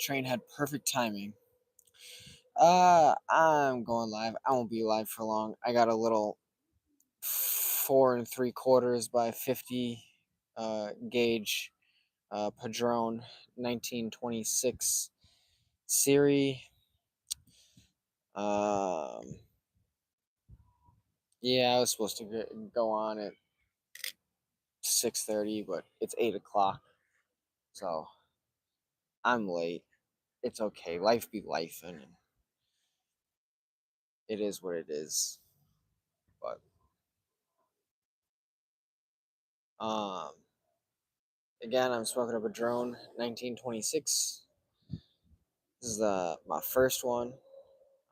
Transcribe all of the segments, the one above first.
train had perfect timing. I'm going live. I won't be live for long. I got a little 4 3/4 by 50 gauge Padron 1926 series. Um, yeah, I was supposed to go on at 6:30, but it's 8 o'clock, so I'm late. It's okay. Life be life, and it is what it is. But um, again, I'm smoking up a drone 1926. This is my first one.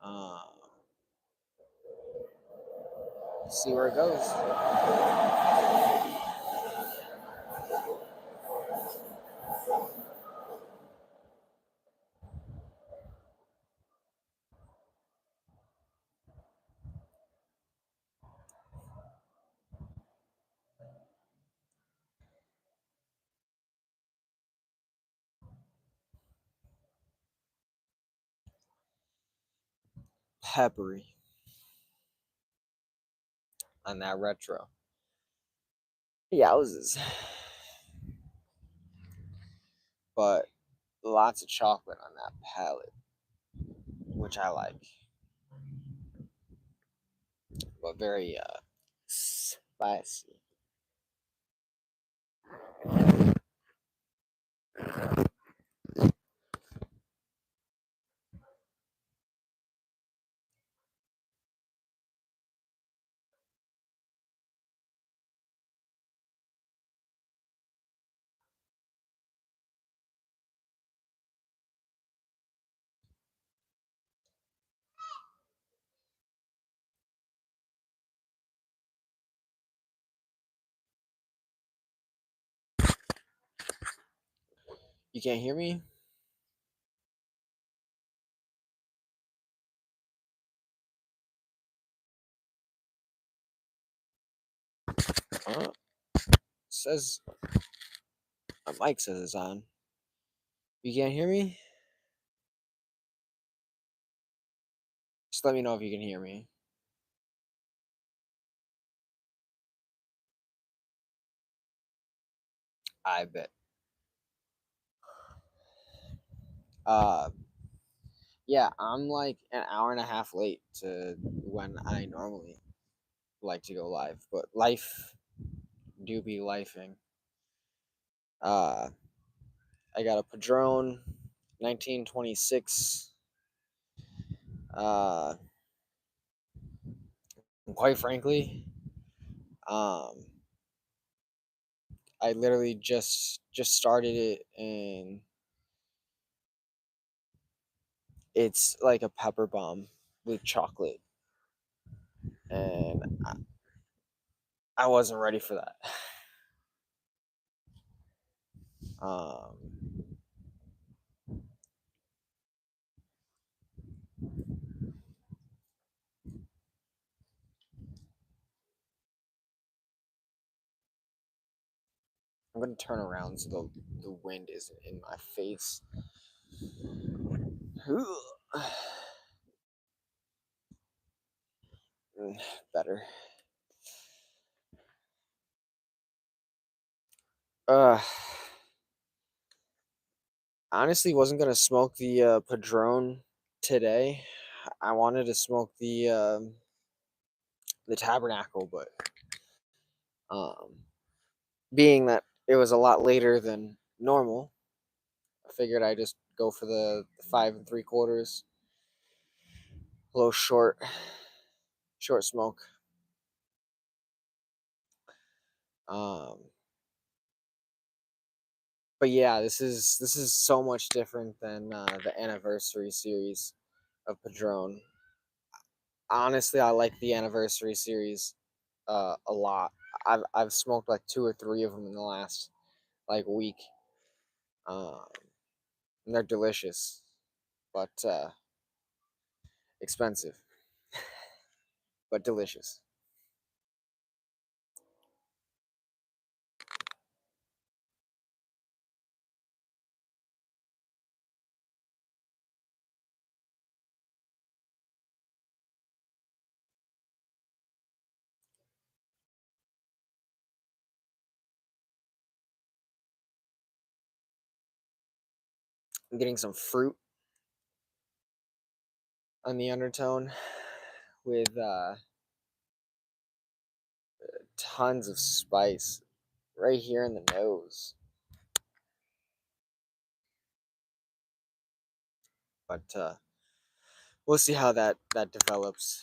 Um, see where it goes. Peppery on that retro. Yowzes. But lots of chocolate on that palate, which I like. But very spicy. You can't hear me? Says my mic says it's on. You can't hear me? Just let me know if you can hear me. I bet. Yeah, I'm like an hour and a half late to when I normally like to go live, but life do be lifing. Uh, I got a Padron 1926. Uh, quite frankly, um, I literally just started it, and it's like a pepper bomb with chocolate, and I wasn't ready for that. Um, I'm gonna turn around so the wind isn't in my face. Better. Uh, honestly, wasn't gonna smoke the Padron today. I wanted to smoke the Tabernacle, but um, being that it was a lot later than normal, I figured I'd just go for the 5 3/4, a little short smoke. Um, but yeah, this is so much different than the anniversary series of Padron. Honestly, I like the anniversary series a lot. I've smoked like 2 or 3 of them in the last like week. Um, and they're delicious, but expensive, but delicious. I'm getting some fruit on the undertone with tons of spice right here in the nose. But we'll see how that develops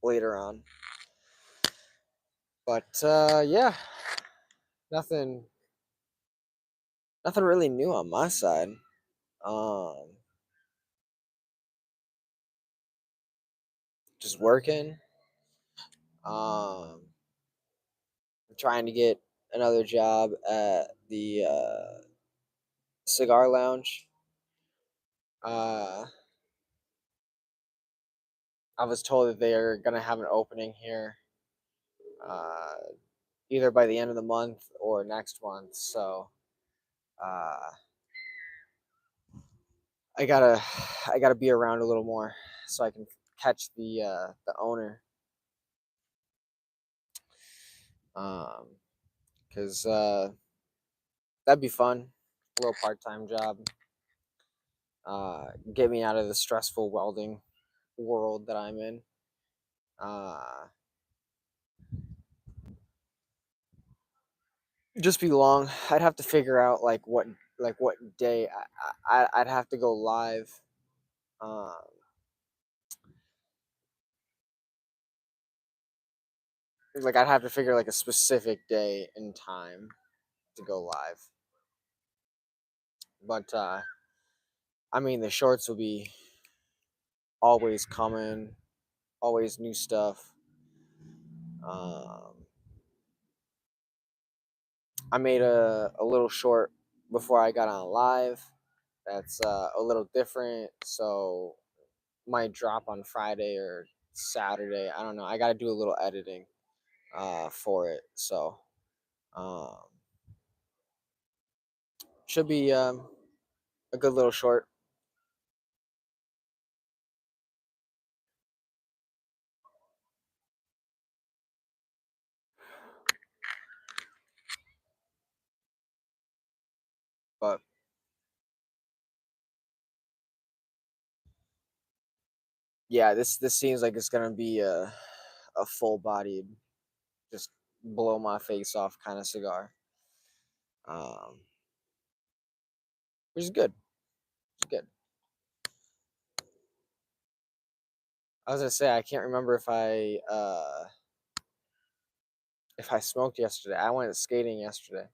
later on. But yeah, nothing really new on my side. Just working. I'm trying to get another job at the cigar lounge. I was told that they are gonna have an opening here, uh, either by the end of the month or next month. So uh, I gotta be around a little more so I can catch the owner. Because that'd be fun. A little part-time job. Get me out of the stressful welding world that I'm in. Just be long. I'd have to figure out what day I'd have to go live. Um, like I'd have to figure like a specific day and time to go live. But I mean, the shorts will be always coming, always new stuff. I made a little short before I got on live. That's a little different, so might drop on Friday or Saturday. I don't know. I got to do a little editing for it, so um, should be a good little short. But yeah, this seems like it's gonna be a full bodied, just blow my face off kind of cigar, um, which is good. It's good. I was gonna say I can't remember if I smoked yesterday. I went skating yesterday,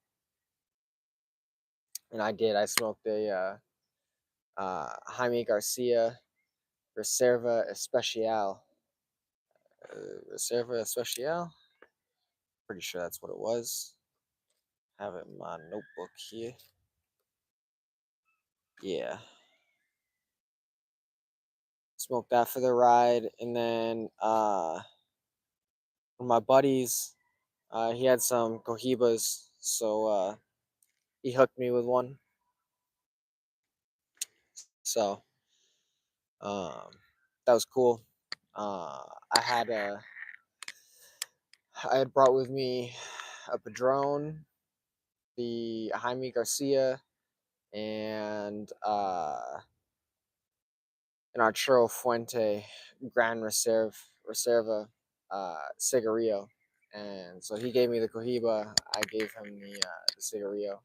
and I did. I smoked a Jaime Garcia Reserva Especial. Reserva Especial. Pretty sure that's what it was. Have it in my notebook here. Yeah. Smoked that for the ride, and then one of my buddies, he had some Cohibas, so he hooked me with one. So um, that was cool. Uh, I had I had brought with me a Padron, the Jaime Garcia, and an Arturo Fuente Gran Reserva Cigarillo. And so he gave me the Cohiba. I gave him the Cigarillo.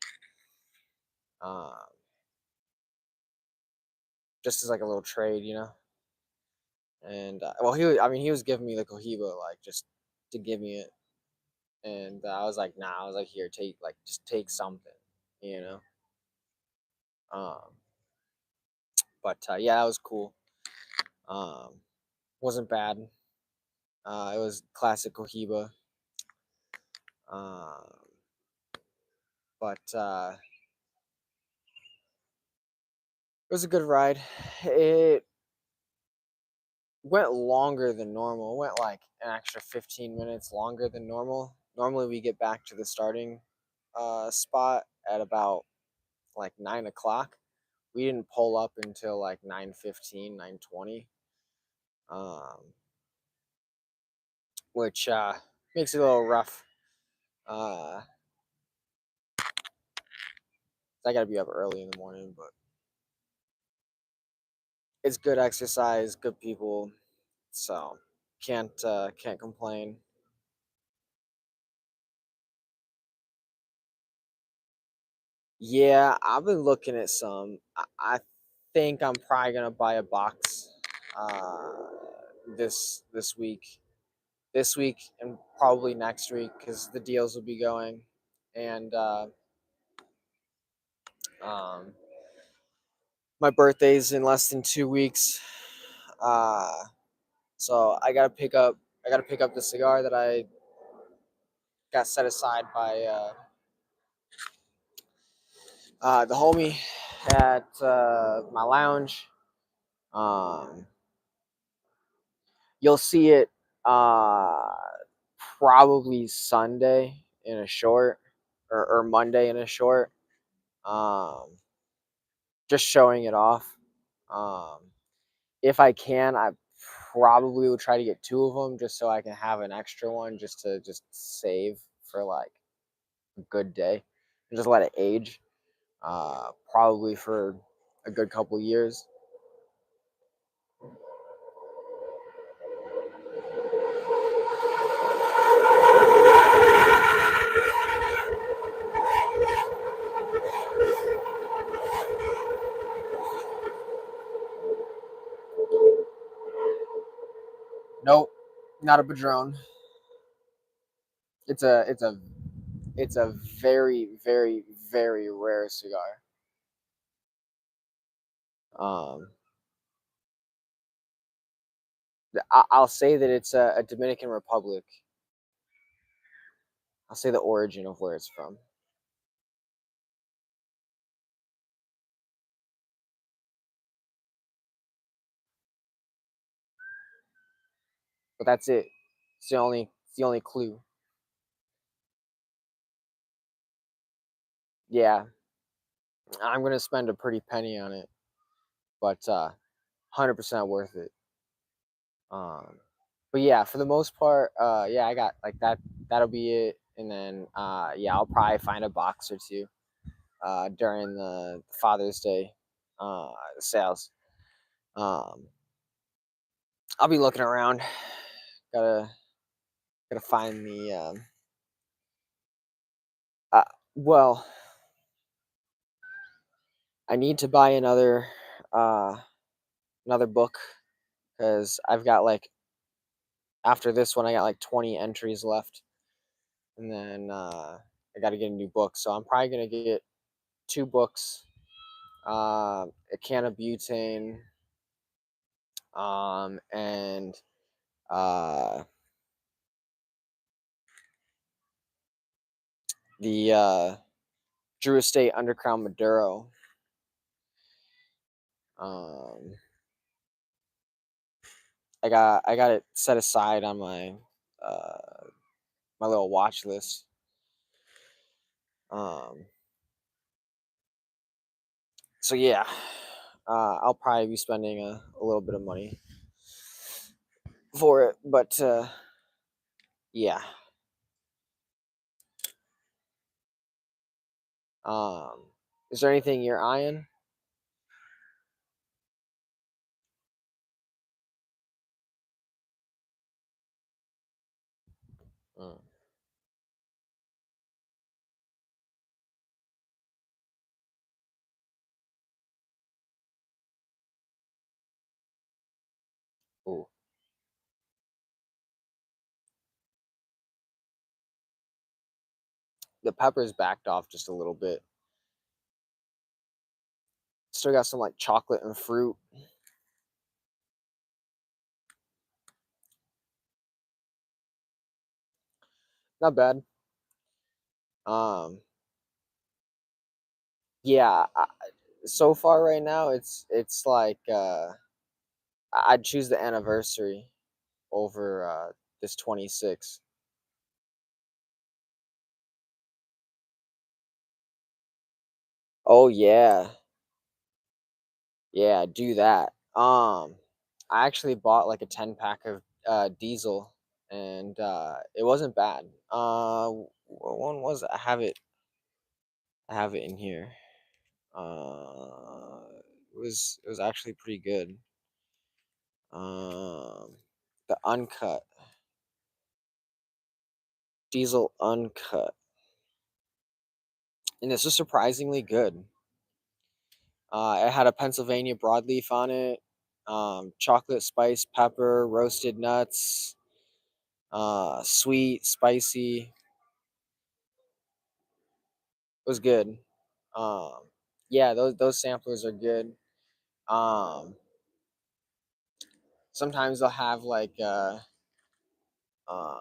Um, just as like a little trade, you know. And well, he was giving me the Cohiba like just to give me it, and I was like, nah. I was like, here, just take something, you know. Um, but yeah, that was cool. Um, wasn't bad. It was classic Cohiba. Um, but it was a good ride. It went longer than normal. It went like an extra 15 minutes longer than normal. Normally, we get back to the starting spot at about like 9 o'clock. We didn't pull up until like 9:15, 9:20, which makes it a little rough. Uh, I gotta be up early in the morning, but it's good exercise, good people, so can't complain. Yeah, I've been looking at some. I think I'm probably gonna buy a box uh, this week, and probably next week because the deals will be going, and um, my birthday's in less than 2 weeks. Uh, so I gotta pick up the cigar that I got set aside by the homie at my lounge. Um, you'll see it uh, probably Sunday in a short, or Monday in a short. Um, just showing it off. Um, if I can, I probably will try to get two of them just so I can have an extra one just to just save for like a good day and just let it age. Probably for a good couple years. Nope, not a Padron. It's a it's a it's a very very very rare cigar. Um, I'll say that it's a Dominican Republic. I'll say the origin of where it's from, but that's it. It's the only clue. Yeah, I'm gonna spend a pretty penny on it, but 100% worth it. Um, but yeah, for the most part, yeah, I got like that. That'll be it, and then yeah, I'll probably find a box or two during the Father's Day sales. Um, I'll be looking around. Gotta find the uh, well, I need to buy uh another book because I've got like after this one I got like 20 entries left, and then I got to get a new book. So I'm probably gonna get two books, a can of butane, and uh, the Drew Estate Undercrown Maduro. Um, I got it set aside on uh, my little watch list. Um, so yeah, I'll probably be spending a little bit of money for it, but yeah. Um, is there anything you're eyeing? Mm. Ooh, the pepper's backed off just a little bit. Still got some like chocolate and fruit. Not bad. Um, yeah. So far right now, it's like I'd choose the anniversary over this 26. Oh yeah, yeah. Do that. I actually bought like a 10 pack of diesel, and it wasn't bad. What one was it? I have it. I have it in here. It was actually pretty good. Um, the uncut Diesel uncut, and this was surprisingly good. It had a Pennsylvania broadleaf on it, chocolate, spice, pepper, roasted nuts, sweet, spicy. It was good. Um, yeah, those samplers are good. Um, Sometimes they'll have uh,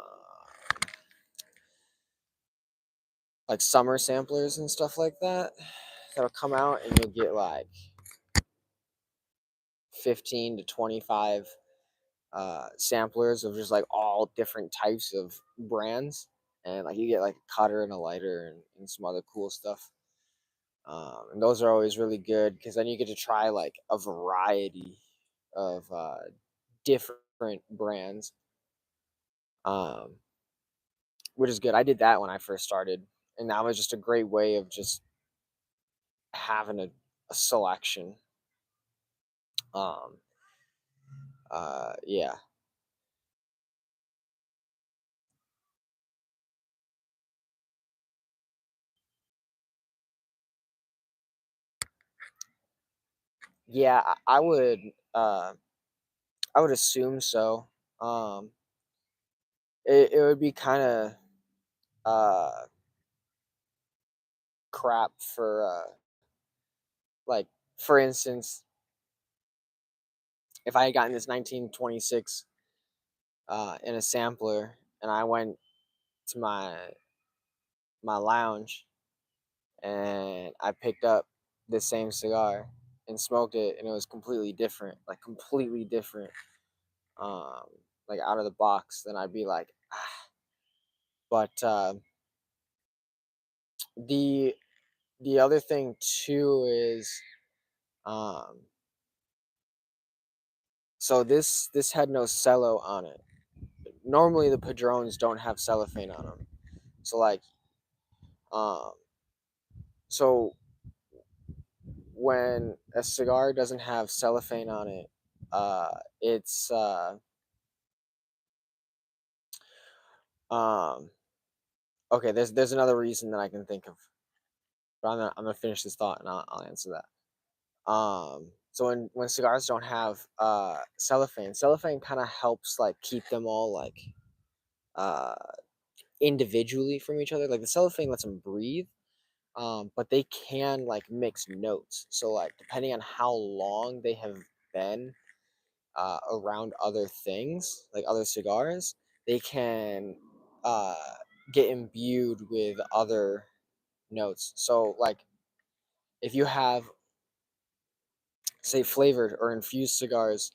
like summer samplers and stuff like that that'll come out, and you'll get like 15 to 25 samplers of just like all different types of brands, and like you get like a cutter and a lighter and some other cool stuff. And those are always really good because then you get to try like a variety of different brands, um, which is good. I did that when I first started, and that was just a great way of just having a selection. Um, yeah, yeah, uh, I would assume so. Um, it would be kind of uh crap for like for instance, if I had gotten this 1926 in a sampler and I went to my lounge and I picked up the same cigar and smoked it and it was completely different, like completely different, um like out of the box, then I'd be like, ah. But the the other thing too is, um so this had no cello on it. Normally the Padrones don't have cellophane on them. So like, um, so when a cigar doesn't have cellophane on it, uh, it's um, okay. There's another reason that I can think of, but I'm gonna finish this thought and I'll answer that. So when cigars don't have cellophane kind of helps like keep them all like uh individually from each other. Like the cellophane lets them breathe, but they can like mix notes. So like depending on how long they have been around other things, like other cigars, they can uh, get imbued with other notes. So like if you have, say, flavored or infused cigars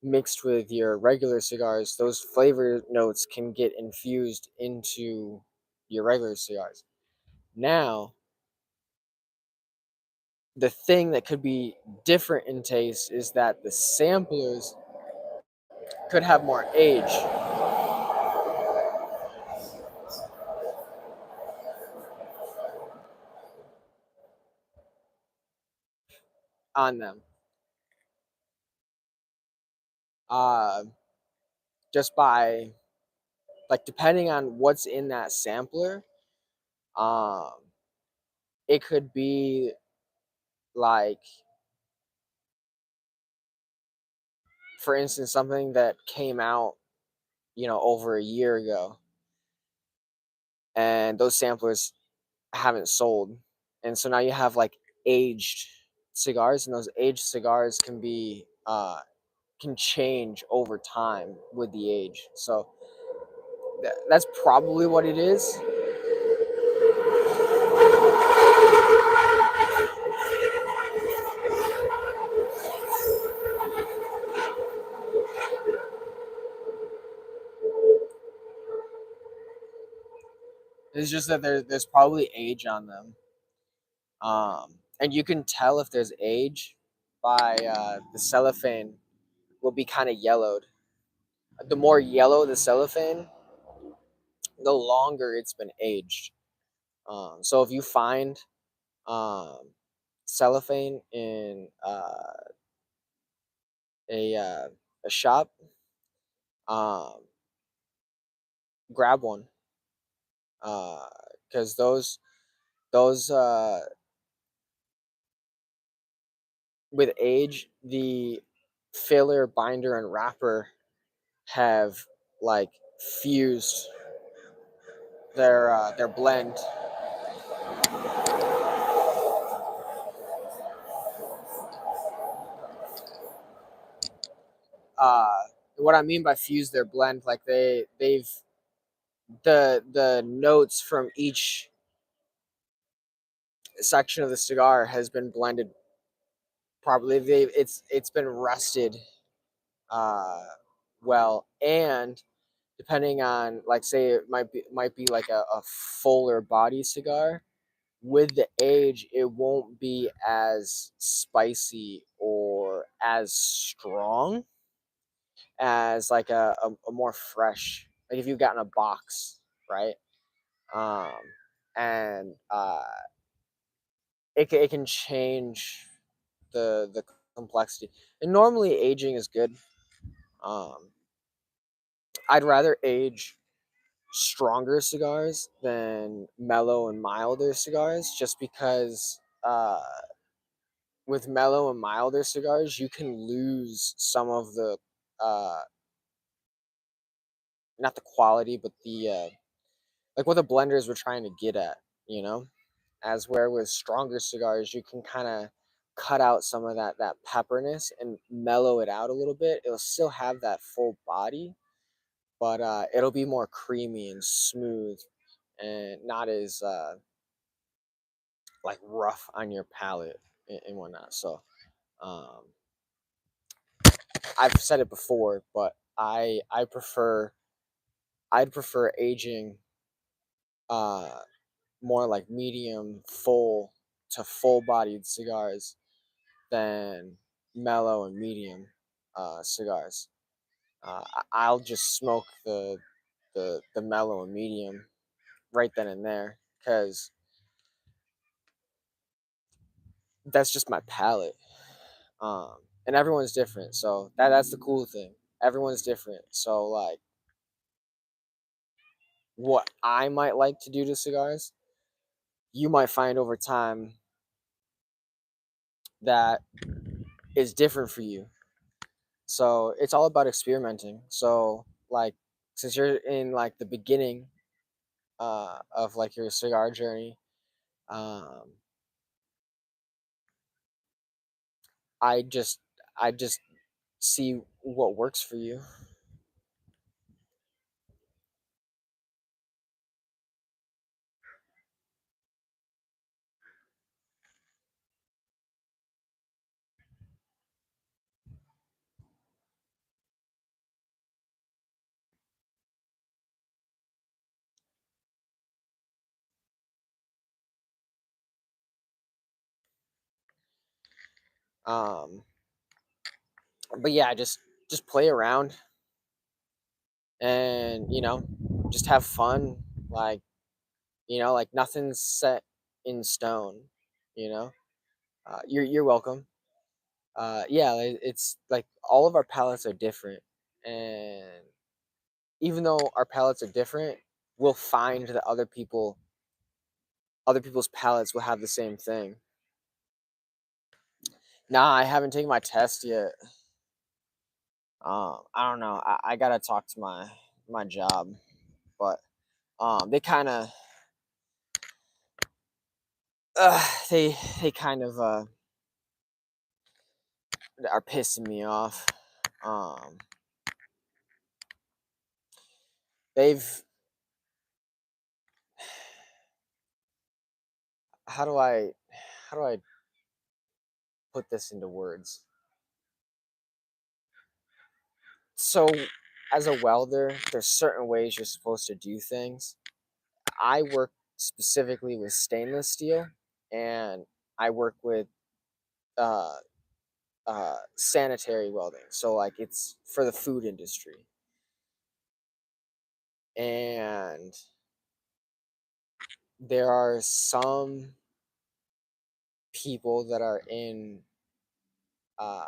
mixed with your regular cigars, those flavor notes can get infused into your regular cigars. Now, the thing that could be different in taste is that the samplers could have more age on them. Uh, just by like depending on what's in that sampler, um, it could be like, for instance, something that came out, over a year ago, and those samplers haven't sold, and so now you have like aged cigars, and those aged cigars can change over time with the age. So that's probably what it is. It's just that there's probably age on them, and you can tell if there's age by the cellophane will be kind of yellowed. The more yellow the cellophane, the longer it's been aged. So if you find um, cellophane in a uh, a shop, um, grab one, because those with age, the filler, binder, and wrapper have like fused their blend. Uh, what I mean by fuse their blend, like they've the notes from each section of the cigar has been blended properly. It's been rested uh, well, and depending on, like, say it might be like a fuller body cigar. With the age, it won't be as spicy or as strong as like a more fresh, like if you've gotten a box, right? Um, and it can change the complexity. And normally aging is good. Um, I'd rather age stronger cigars than mellow and milder cigars, just because with mellow and milder cigars you can lose some of the uh, not the quality, but the like what the blenders were trying to get at, you know. As where with stronger cigars you can kind of cut out some of that pepperness and mellow it out a little bit. It'll still have that full body, but it'll be more creamy and smooth and not as like rough on your palate and whatnot. So um, I've said it before, but I'd prefer aging uh, more like medium full to full bodied cigars than mellow and medium cigars. I'll just smoke the mellow and medium right then and there, because that's just my palate. Um, and everyone's different, so that's the cool thing. Everyone's different, so like what I might like to do to cigars, you might find over time that is different for you. So it's all about experimenting. So like since you're in like the beginning of like your cigar journey, um, I just I just see what works for you. Um, but yeah, just play around and just have fun. Like like nothing's set in stone. You know, you're welcome. Yeah, it's like all of our palettes are different, and even though our palettes are different, we'll find that other people's palettes will have the same thing. Nah, I haven't taken my test yet. I don't know. I gotta talk to my job, but they kind of they kind of are pissing me off. Um, they've how do I put this into words? So, as a welder, there's certain ways you're supposed to do things. I work specifically with stainless steel, and I work with uh, sanitary welding. So, like, it's for the food industry, and there are some people that are in uh,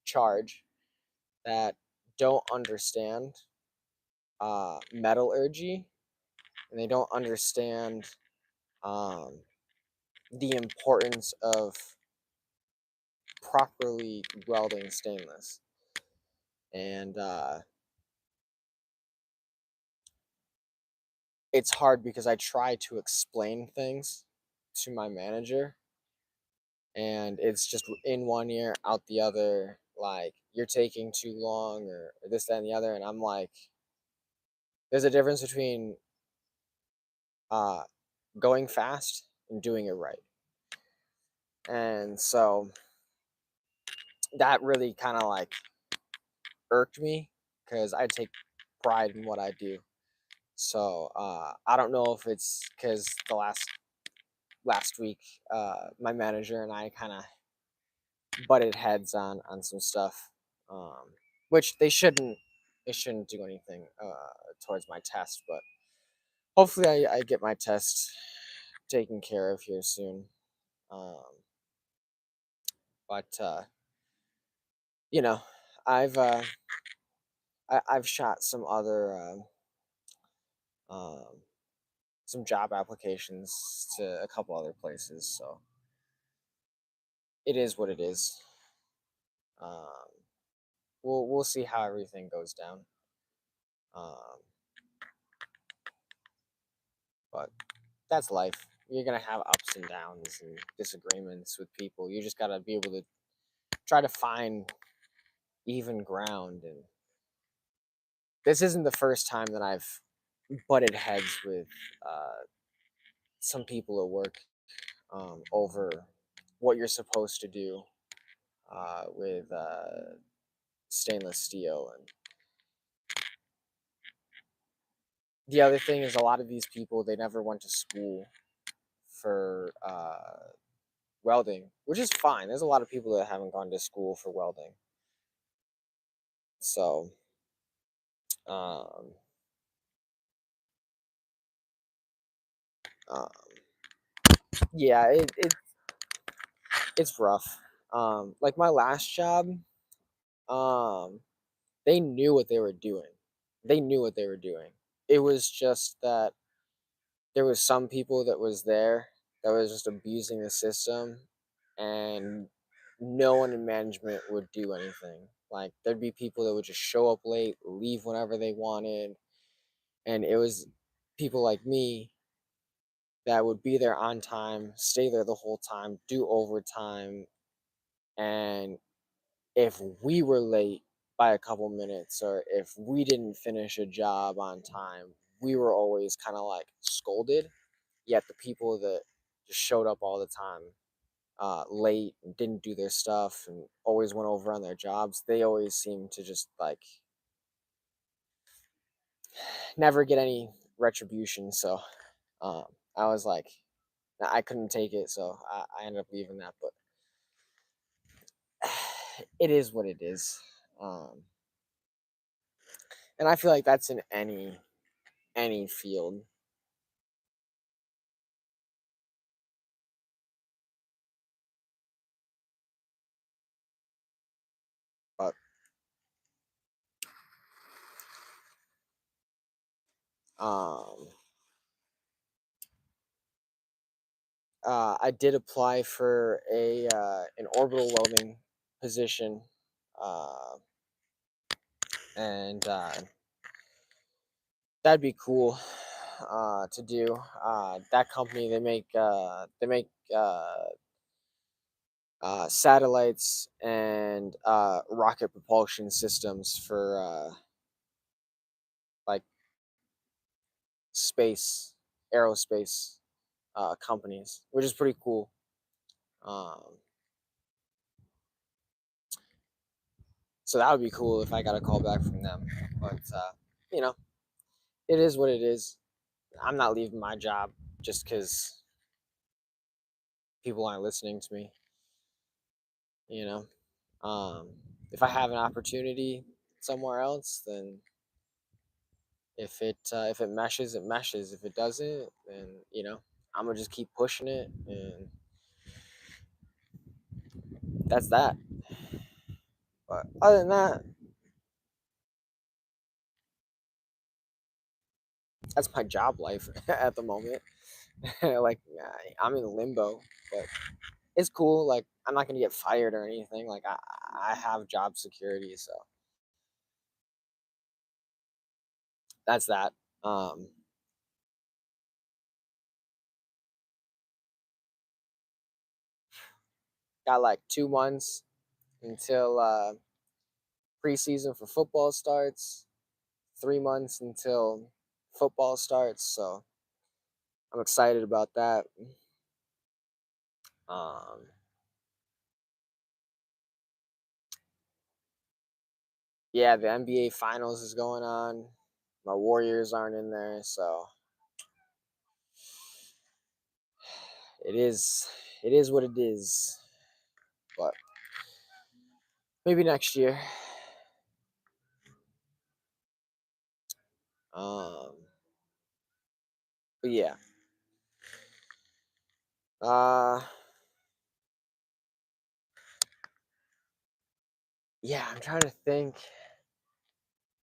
charge that don't understand metallurgy, and they don't understand um, the importance of properly welding stainless. And it's hard because I try to explain things to my manager, and it's just in one ear, out the other. Like, you're taking too long, or this, that, and the other. And I'm like, there's a difference between uh, going fast and doing it right. And so that really kind of like irked me because I take pride in what I do. So I don't know if it's because the last week my manager and I kind of butted heads on some stuff, which they shouldn't do anything towards my test, but hopefully I get my test taken care of here soon. Um, but you know, I've I've shot um, some job applications to a couple other places, so it is what it is. Um, we'll see how everything goes down. Um, but that's life. You're gonna have ups and downs and disagreements with people. You just gotta be able to try to find even ground. And this isn't the first time that I've butted heads with some people at work over what you're supposed to do with stainless steel. And the other thing is, a lot of these people, they never went to school for welding, which is fine. There's a lot of people that haven't gone to school for welding. So, um, um, yeah, it's rough. Like my last job, um, they knew what they were doing. They knew what they were doing. It was just that there was some people that was there that was just abusing the system, and no one in management would do anything. Like, there'd be people that would just show up late, leave whenever they wanted, and it was people like me that would be there on time, stay there the whole time, do overtime. And if we were late by a couple minutes, or if we didn't finish a job on time, we were always kind of like scolded. Yet the people that just showed up all the time, late, and didn't do their stuff and always went over on their jobs, they always seemed to just like never get any retribution. So um, I was like, I couldn't take it, so I ended up leaving that. But it is what it is. Um, and I feel like that's in any field. But um, I did apply for a an orbital welding position, uh, and that'd be cool to do. That company, they make satellites and rocket propulsion systems for like space, aerospace companies, which is pretty cool. Um, so that would be cool if I got a call back from them. But you know, it is what it is. I'm not leaving my job just because people aren't listening to me. You know, if I have an opportunity somewhere else, then if it meshes, it meshes. If it doesn't, then I'm gonna just keep pushing it. And that's that. But other than that, that's my job life at the moment. Like I'm in limbo, but it's cool. Like I'm not gonna get fired or anything. Like I have job security, so that's that. Um, got like 2 months until preseason for football starts. 3 months until football starts, so I'm excited about that. Um, yeah, the NBA Finals is going on. My Warriors aren't in there, so it is it is what it is. But maybe next year. Um, but yeah. Uh, yeah, I'm trying to think.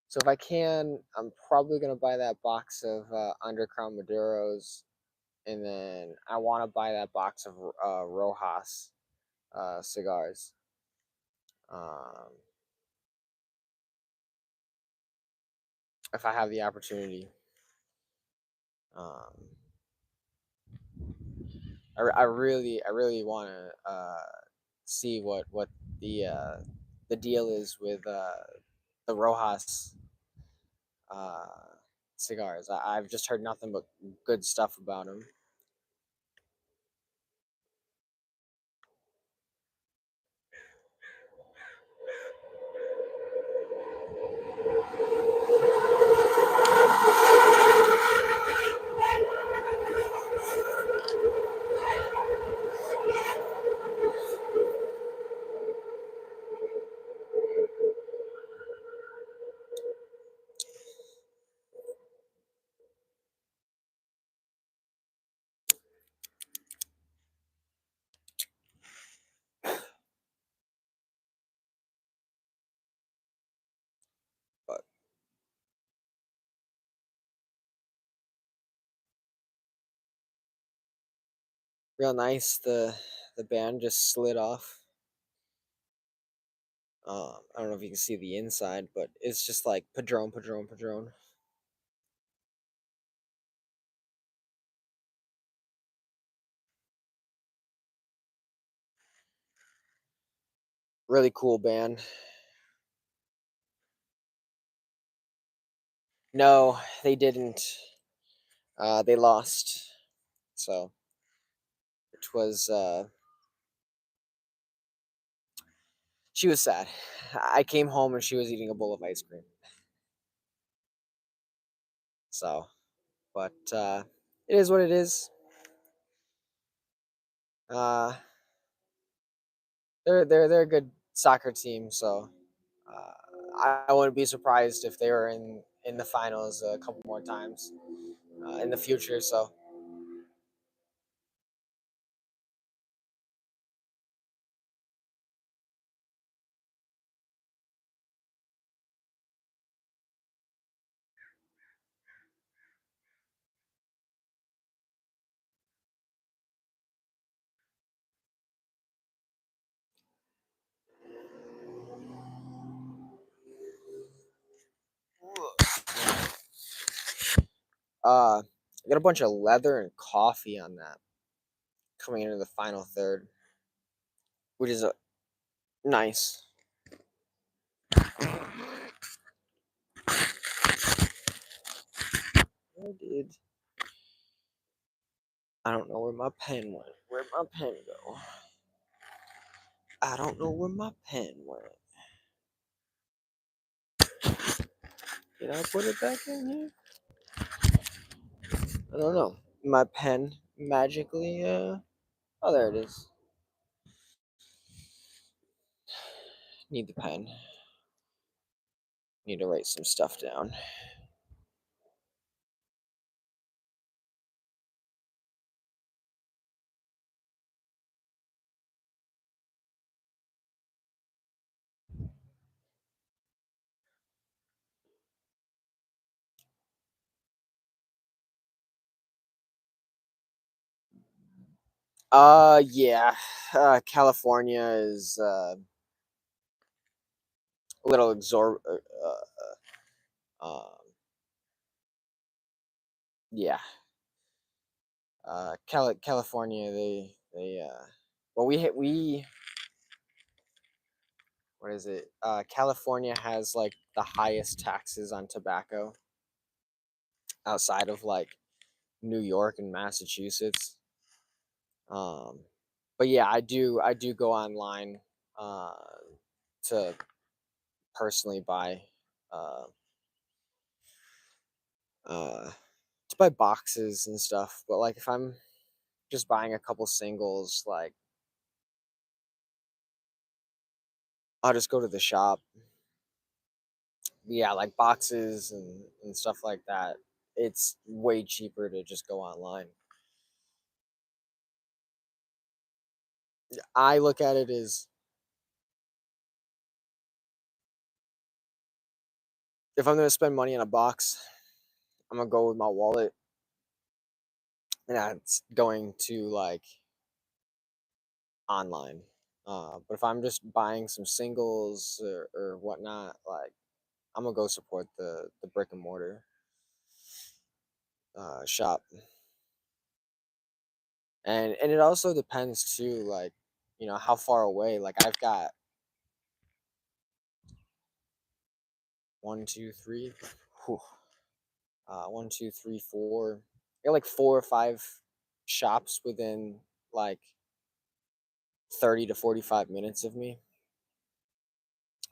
So if I can, I'm probably gonna buy that box of Undercrown Maduros, and then I want to buy that box of Rojas cigars. Um, if I have the opportunity. Um, I really want to see what the uh, the deal is with the Rojas uh, cigars. I've just heard nothing but good stuff about them. But real nice. The band just slid off. I don't know if you can see the inside, but it's just like Padron, Padron, Padron. Really cool band. No, they didn't. They lost. So it was. She was sad. I came home and she was eating a bowl of ice cream. So, but it is what it is. Uh, they're a good soccer team, so I wouldn't be surprised if they were in the finals a couple more times in the future. So I got a bunch of leather and coffee on that coming into the final third, which is nice. I did. I don't know where my pen went. Where'd my pen go? I don't know where my pen went. Did I put it back in here? I don't know. My pen magically. Oh, there it is. Need the pen. Need to write some stuff down. Yeah. California is a little yeah. California, well, we what is it? California has like the highest taxes on tobacco outside of like New York and Massachusetts. Um, but yeah, I do go online uh, to personally buy uh, uh, to buy boxes and stuff. But like if I'm just buying a couple singles, like I'll just go to the shop. Yeah, like boxes and stuff like that. It's way cheaper to just go online. I look at it as if I'm gonna spend money on a box, I'm gonna go with my wallet, and that's going to like online. But if I'm just buying some singles or whatnot, like I'm gonna go support the brick and mortar shop. And it also depends too, like how far away. Like I've got one, two, three, whew, 1, 2, 3, 4. I got like 4 or 5 shops within like 30 to 45 minutes of me.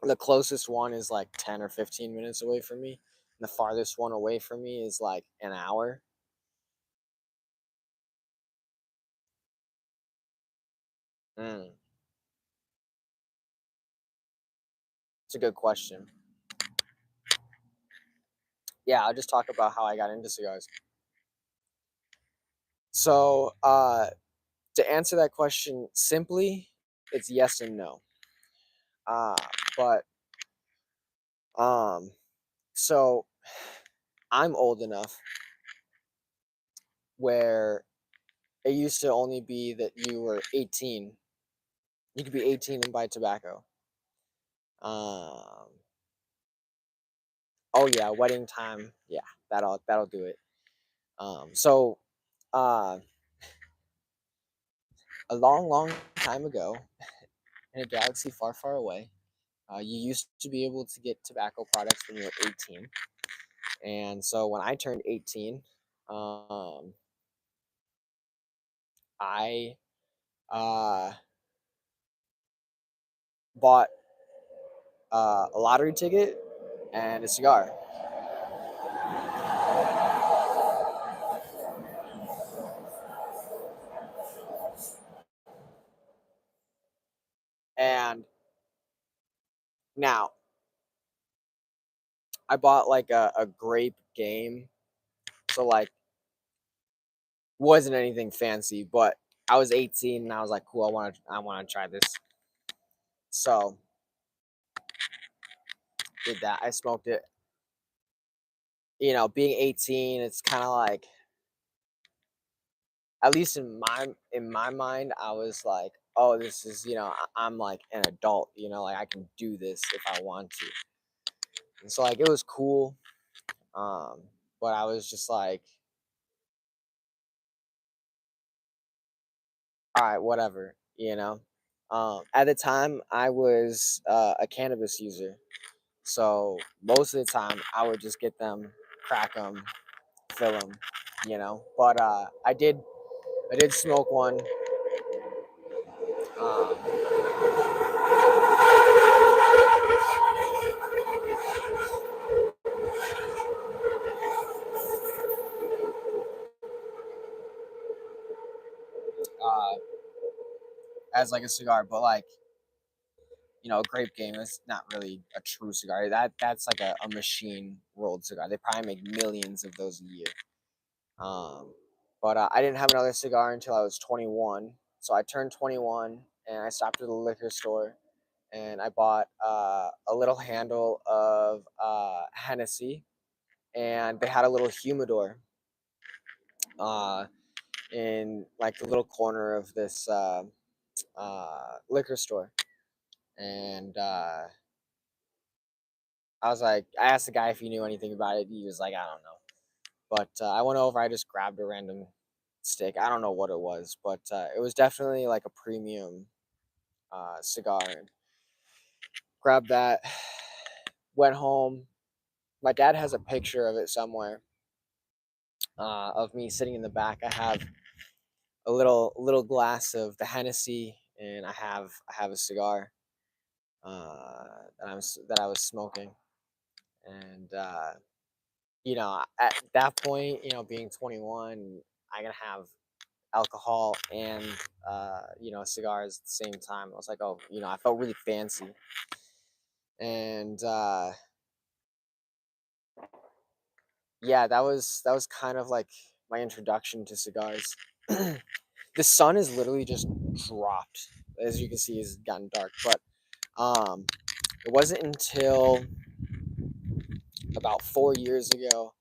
The closest one is like 10 or 15 minutes away from me. And the farthest one away from me is like an hour. Mm, it's a good question. Yeah, I'll just talk about how I got into cigars. So, to answer that question simply, it's yes and no. Uh, but um, so I'm old enough where it used to only be that you were 18. You could be 18 and buy tobacco. Um, oh yeah, wedding time. Yeah, that'll do it. So, uh, a long, long time ago, in a galaxy far, far away, you used to be able to get tobacco products when you were 18. And so when I turned 18, um, I uh, bought a lottery ticket and a cigar. And now I bought like a grape game. So like wasn't anything fancy, but I was 18 and I was like, cool, I want to try this. So did that. I smoked it. Being 18, it's kind of like, at least in my mind, I was like, oh, this is, I'm like an adult, like I can do this if I want to. And so like it was cool. Um, but I was just like, all right, whatever, At the time, I was a cannabis user. So most of the time, I would just get them, crack them, fill them, But I did smoke one um, uh, as like a cigar, but like a grape game is not really a true cigar. That's like a machine rolled cigar. They probably make millions of those a year. Um, but I didn't have another cigar until I was 21. So I turned 21 and I stopped at the liquor store and I bought a little handle of Hennessy, and they had a little humidor. Uh, in like the little corner of this liquor store, and I asked the guy if he knew anything about it. He was like, I don't know. But I went over. I just grabbed a random stick. I don't know what it was, but it was definitely like a premium cigar. And grabbed that. Went home. My dad has a picture of it somewhere of me sitting in the back. I have a little glass of the Hennessy, and I have a cigar that I was smoking, and at that point, being 21, I can have alcohol and cigars at the same time. I was like, oh, I felt really fancy, and yeah, that was kind of like my introduction to cigars. The sun is literally just dropped, as you can see, it's gotten dark, but it wasn't until about 4 years ago.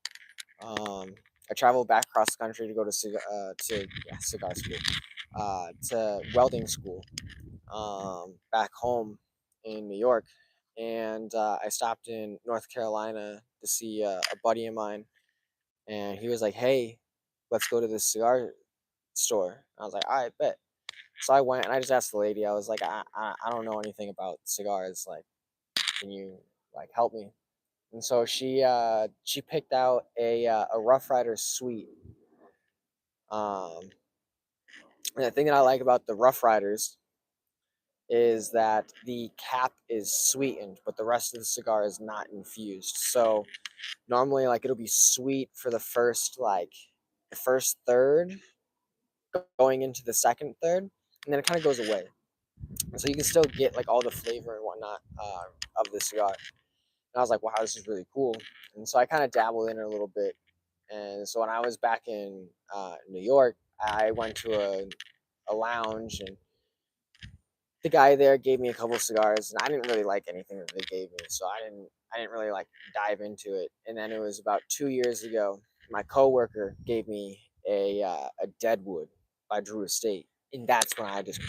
I traveled back across the country to go to cigar school, to welding school, back home in New York, and I stopped in North Carolina to see a buddy of mine, and he was like, "Hey, let's go to this cigar store." I was like, "All right, bet." So I went and I just asked the lady. I was like, "I don't know anything about cigars. Like, can you like help me?" And so she picked out a Rough Rider Sweet. Um, and the thing that I like about the Rough Riders is that the cap is sweetened, but the rest of the cigar is not infused. So normally, like, it'll be sweet for the first third, going into the second third, and then it kind of goes away. And so you can still get like all the flavor and whatnot of the cigar. And I was like, wow, this is really cool. And so I kind of dabbled in it a little bit. And so when I was back in New York, I went to a lounge, and the guy there gave me a couple of cigars, and I didn't really like anything that they gave me, so I didn't really like dive into it. And then it was about 2 years ago, my coworker gave me a Deadwood by Drew Estate, and that's when I just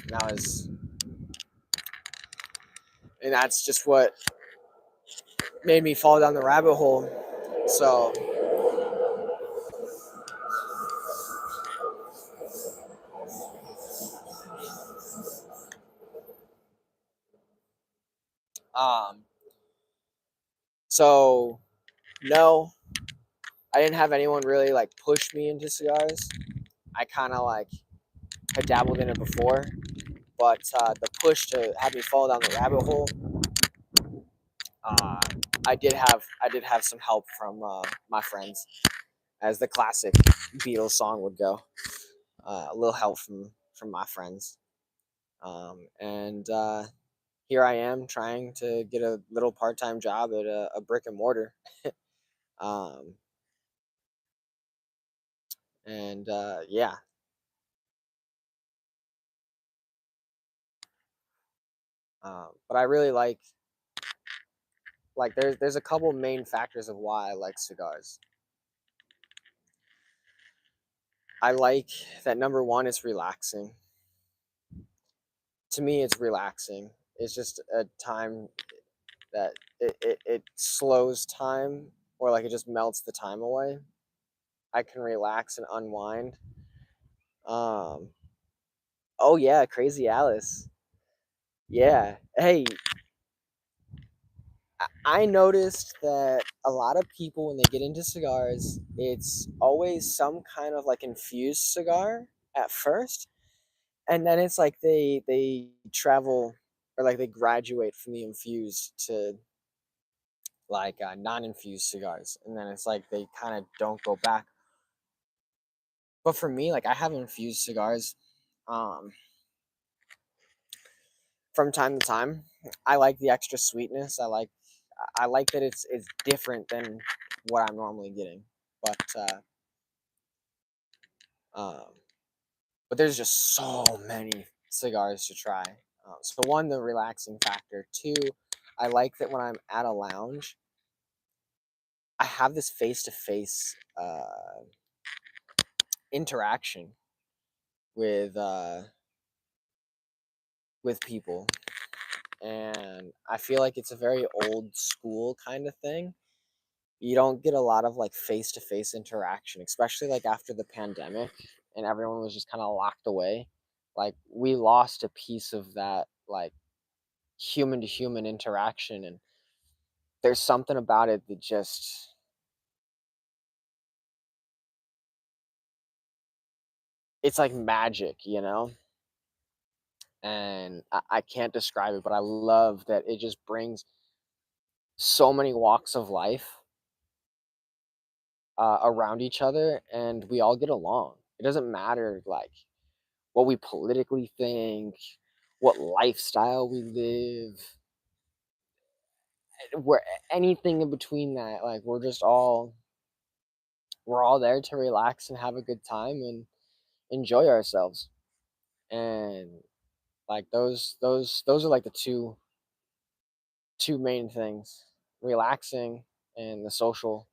that was and that's just what made me fall down the rabbit hole. So um so no, I didn't have anyone really like push me into cigars. I kind of like had dabbled in it before, but the push to have me fall down the rabbit hole, uh, I did have some help from my friends, as the classic Beatles song would go. A little help from my friends, and here I am trying to get a little part time job at a brick and mortar, um, and yeah, but I really like there's a couple main factors of why I like cigars. I like that number one, it's relaxing. To me, it's relaxing. It's just a time that it slows time, or like it just melts the time away. I can relax and unwind. Um, oh yeah, Crazy Alice. Yeah. Hey, I noticed that a lot of people, when they get into cigars, it's always some kind of like infused cigar at first, and then it's like they travel, or like they graduate from the infused to like non-infused cigars, and then it's like they kind of don't go back. But for me, like, I have infused cigars um from time to time. I like the extra sweetness. I like that it's different than what I'm normally getting. But um but there's just so many cigars to try. So one, the relaxing factor. Two, I like that when I'm at a lounge, I have this face to face interaction with people, and I feel like it's a very old school kind of thing. You don't get a lot of like face to face interaction, especially like after the pandemic and everyone was just kind of locked away. Like we lost a piece of that like human to human interaction, and there's something about it that just it's like magic, you know? And I can't describe it, but I love that it just brings so many walks of life around each other, and we all get along. It doesn't matter like what we politically think, what lifestyle we live, where anything in between that. Like we're all there to relax and have a good time and enjoy ourselves. And like those are like the two main things: relaxing and the social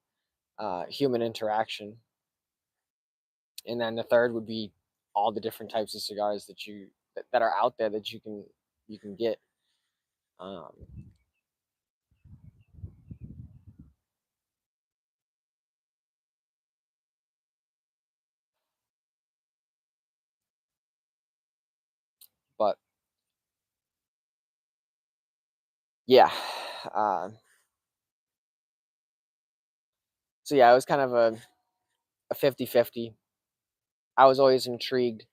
human interaction. And then the third would be all the different types of cigars that are out there that you can get. Um, but yeah, uh, so yeah, it was kind of a 50-50. I was always intrigued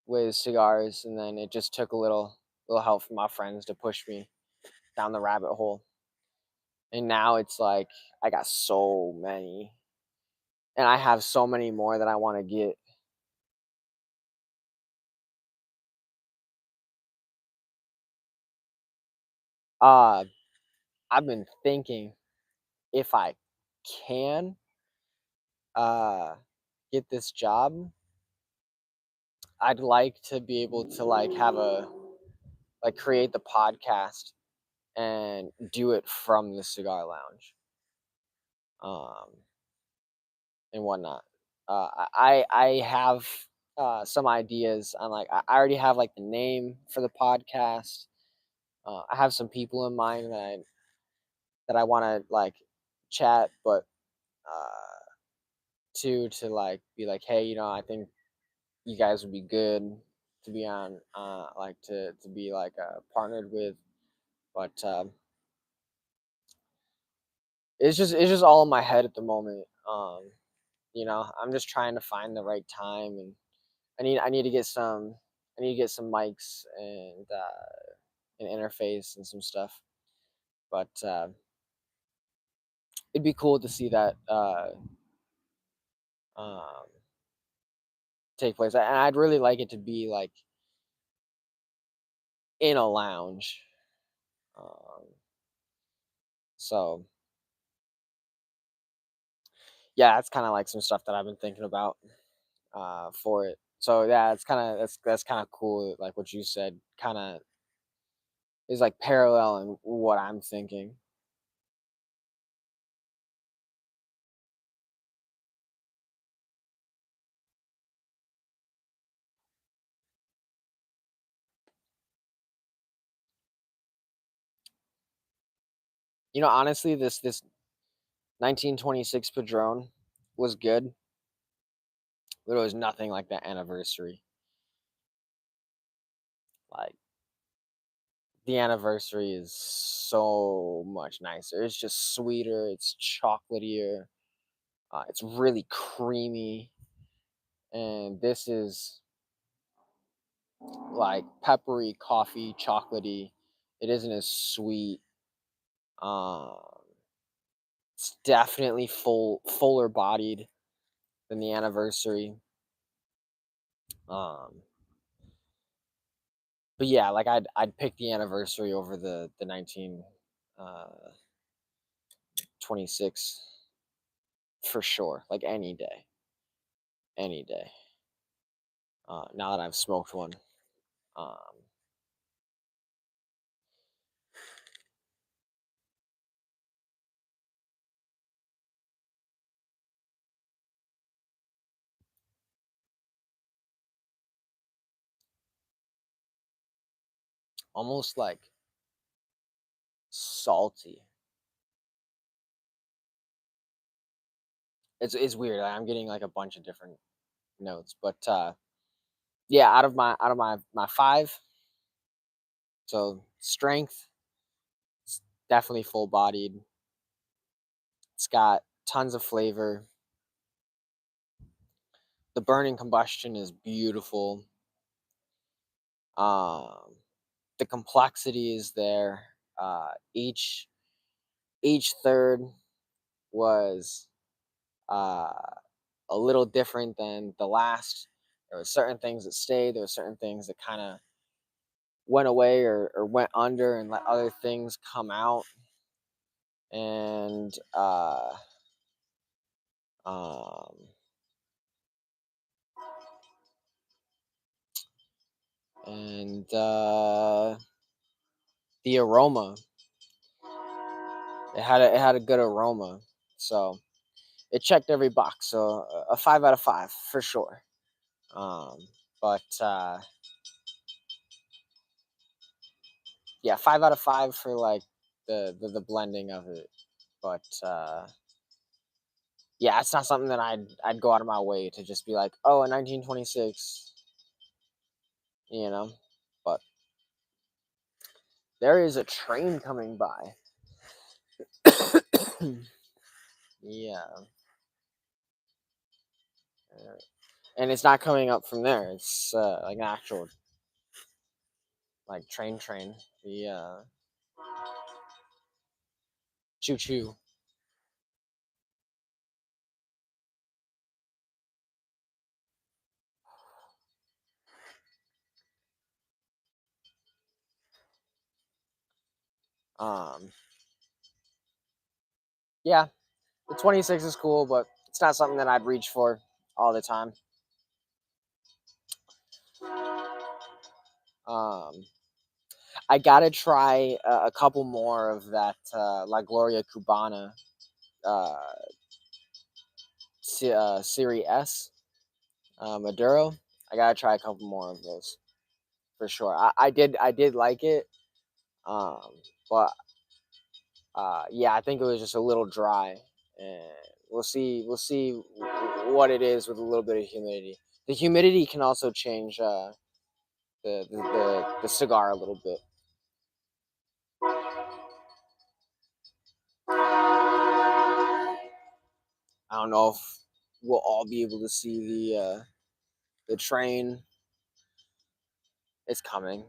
with cigars, and then it just took a little help from my friends to push me down the rabbit hole. And now it's like I got so many, and I have so many more that I want to get. Uh, I've been thinking if I can uh get this job, I'd like to be able to like have a like create the podcast and do it from the cigar lounge. Um and whatnot. I have some ideas on like I already have like the name for the podcast. I have some people in mind that I want to like chat, but to like be like, hey, I think you guys would be good to be on, like to be like partnered with, but it's just all in my head at the moment. I'm just trying to find the right time, and I need to get some mics and an interface and some stuff. But it'd be cool to see that um, take place, and I'd really like it to be like in a lounge. Um, so yeah, it's kind of like some stuff that I've been thinking about for it. So yeah, it's kind of that's kind of cool. Like what you said, kind of is like paralleling what I'm thinking. Honestly, this 1926 Padron was good, but it was nothing like that anniversary. Like the anniversary is so much nicer. It's just sweeter. It's chocolatier. It's really creamy, and this is like peppery, coffee, chocolatey. It isn't as sweet. Um, it's definitely fuller bodied than the anniversary. Um, but yeah, like I'd pick the anniversary over the 1926 for sure. Like any day. Now that I've smoked one. Um, almost like salty. It's weird. I'm getting like a bunch of different notes, but yeah, out of my five, so strength, it's definitely full bodied. It's got tons of flavor. The burning combustion is beautiful. Um, the complexity is there. Each third was uh, a little different than the last. There were certain things that stayed. There were certain things that kind of went away or went under and let other things come out. And um, and the aroma. It had a good aroma, so it checked every box. So a 5 out of 5 for sure. Um, but yeah, 5 out of 5 for like the blending of it. But yeah, it's not something that I'd go out of my way to just be like, oh, a 1926, you know. But there is a train coming by. Yeah, and it's not coming up from there. It's like an actual like train. The choo choo. Um, yeah, the 26 is cool, but it's not something that I'd reach for all the time. Um, I gotta try a couple more of that La Gloria Cubana uh, Serie S Maduro. I gotta try a couple more of those for sure. I did like it, um, but yeah, I think it was just a little dry, and we'll see what it is with a little bit of humidity. The humidity can also change the cigar a little bit. I don't know if we'll all be able to see the train. It's coming.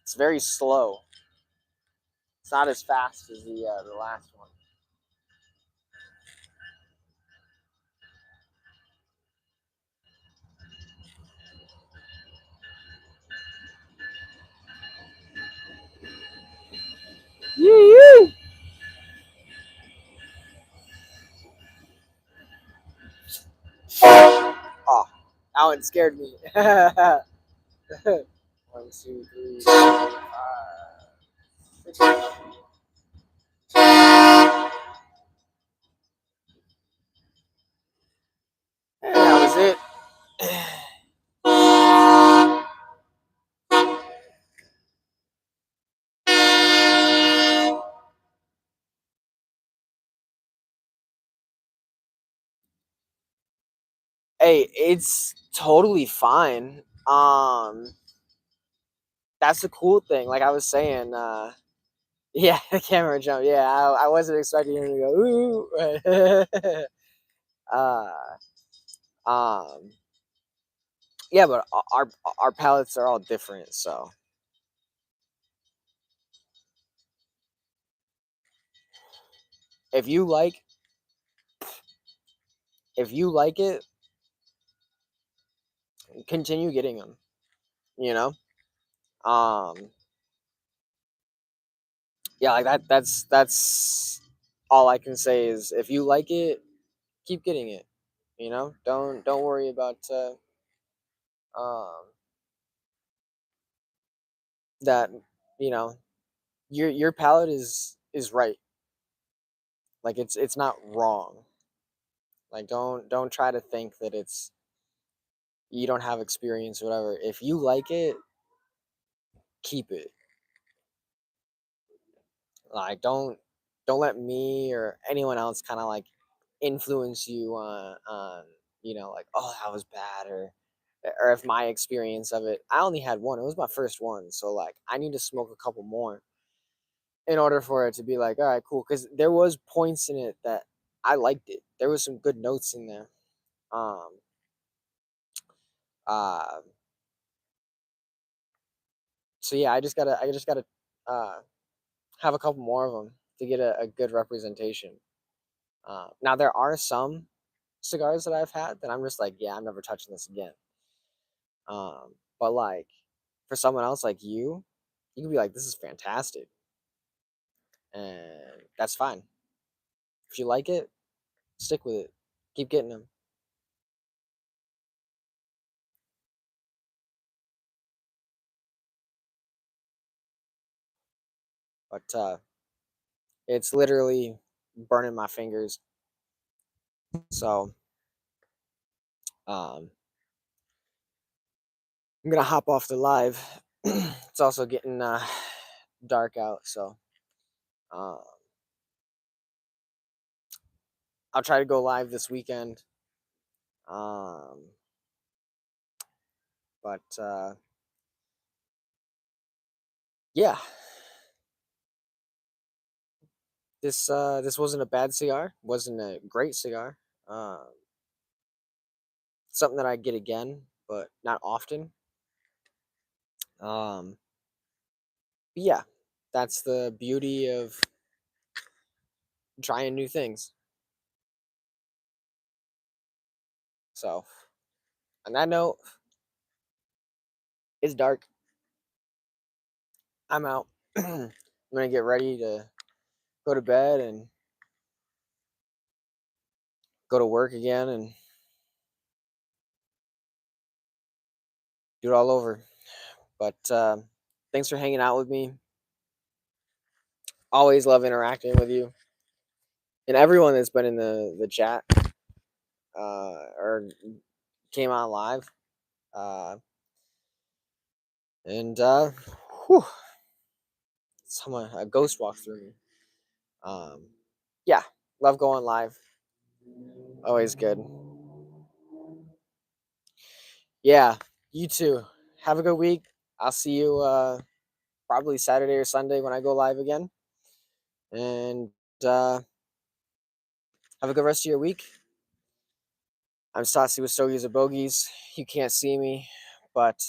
It's very slow. It's not as fast as the last one. Yee! Oh, that one scared me. 1, 2, 3, 4, 5, 6. And that was it. Hey, it's totally fine. That's the cool thing. Like I was saying, yeah, the camera jump. Yeah, I wasn't expecting him to go ooh. uh, um, yeah, but our palettes are all different. So if you like if you like it, continue getting them. You know, um, yeah, like that's all I can say is if you like it, keep getting it. You know, don't worry about um that. You know, your palate is right. Like it's not wrong. Like don't try to think that it's you don't have experience or whatever. If you like it, keep it. Like don't let me or anyone else kind of like influence you on like oh that was bad or if my experience of it. I only had one. It was my first one, so like I need to smoke a couple more in order for it to be like all right cool because there was points in it that I liked it. There was some good notes in there. Um uh so yeah, I just gotta uh have a couple more of them to get a good representation. Now there are some cigars that I've had that I'm just like, yeah, I'm never touching this again. But like for someone else like you can be like, this is fantastic, and that's fine. If you like it, stick with it. Keep getting them. But it's literally burning my fingers. So um, I'm gonna hop off the live. It's also getting dark out, so uh, I'll try to go live this weekend. Um, but yeah, this wasn't a bad cigar. Wasn't a great cigar. Something that I get again, but not often. Um, but yeah, that's the beauty of trying new things. So on that note, it's dark. I'm out. I'm gonna get ready to go to bed and go to work again and do it all over. But thanks for hanging out with me. Always love interacting with you and everyone that's been in the chat or came on live. Uh, and whew, someone a ghost walked through me. Um, yeah, love going live. Always good. Yeah, you too. Have a good week. I'll see you probably Saturday or Sunday when I go live again. And have a good rest of your week. I'm Stassi with Stogies and Bogies. You can't see me, but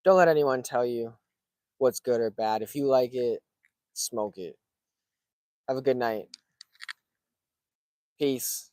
don't let anyone tell you what's good or bad. If you like it, smoke it. Have a good night. Peace.